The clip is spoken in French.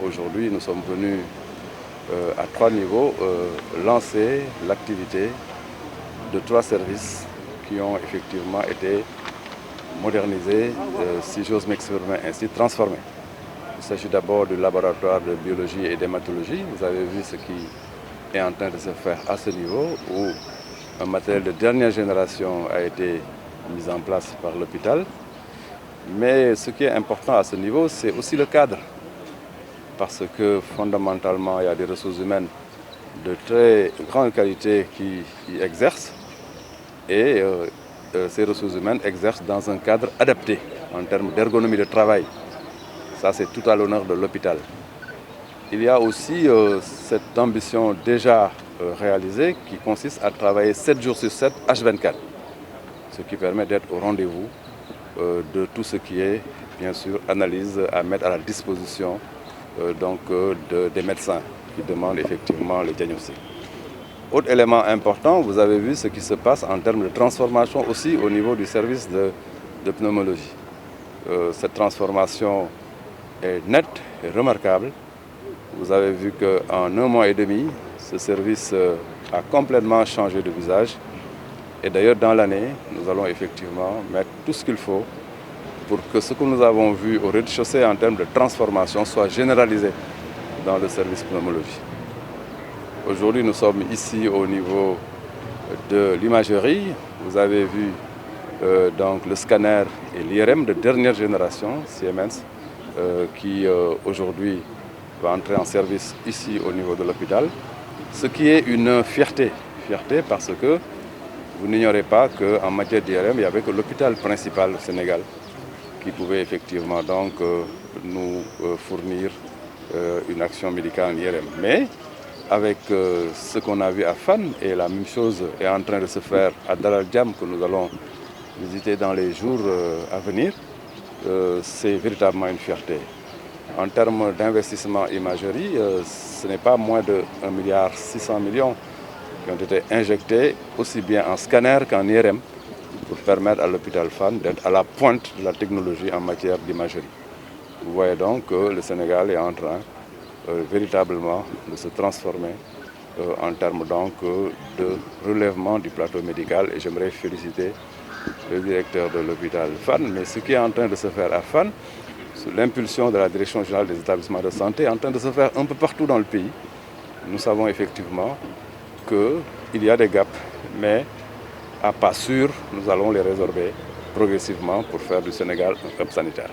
aujourd'hui, nous sommes venus à 3 niveaux lancer l'activité de 3 services qui ont effectivement été modernisés, si j'ose m'exprimer ainsi, transformés. Il s'agit d'abord du laboratoire de biologie et d'hématologie. Vous avez vu ce qui est en train de se faire à ce niveau, où un matériel de dernière génération a été mis en place par l'hôpital. Mais ce qui est important à ce niveau, c'est aussi le cadre. Parce que fondamentalement, il y a des ressources humaines de très grande qualité qui exercent. Et ces ressources humaines exercent dans un cadre adapté en termes d'ergonomie de travail. Ça, c'est tout à l'honneur de l'hôpital. Il y a aussi cette ambition déjà réalisée qui consiste à travailler 7 jours sur 7, H24. Ce qui permet d'être au rendez-vous de tout ce qui est, bien sûr, analyse à mettre à la disposition des médecins qui demandent effectivement les diagnostics. Autre élément important, vous avez vu ce qui se passe en termes de transformation aussi au niveau du service de pneumologie. Cette transformation est nette et remarquable. Vous avez vu qu'en 1 mois et demi, ce service a complètement changé de visage. Et d'ailleurs, dans l'année, nous allons effectivement mettre tout ce qu'il faut pour que ce que nous avons vu au rez-de-chaussée en termes de transformation soit généralisé dans le service pneumologie. Aujourd'hui, nous sommes ici au niveau de l'imagerie. Vous avez vu donc le scanner et l'IRM de dernière génération, Siemens, qui aujourd'hui va entrer en service ici au niveau de l'hôpital. Ce qui est une fierté. Fierté parce que vous n'ignorez pas qu'en matière d'IRM, il n'y avait que l'hôpital principal au Sénégal qui pouvait effectivement donc nous fournir une action médicale en IRM. Mais avec ce qu'on a vu à Fann, et la même chose est en train de se faire à Dar el Djam, que nous allons visiter dans les jours à venir, c'est véritablement une fierté. En termes d'investissement imagerie, ce n'est pas moins de 1,6 milliard qui ont été injectés aussi bien en scanner qu'en IRM pour permettre à l'hôpital Fann d'être à la pointe de la technologie en matière d'imagerie. Vous voyez donc que le Sénégal est en train véritablement de se transformer en termes donc de relèvement du plateau médical, et j'aimerais féliciter le directeur de l'hôpital Fann. Mais ce qui est en train de se faire à Fann, sous l'impulsion de la Direction générale des établissements de santé, est en train de se faire un peu partout dans le pays. Nous savons effectivement qu'il y a des gaps, mais à pas sûr, nous allons les résorber progressivement pour faire du Sénégal un hub sanitaire.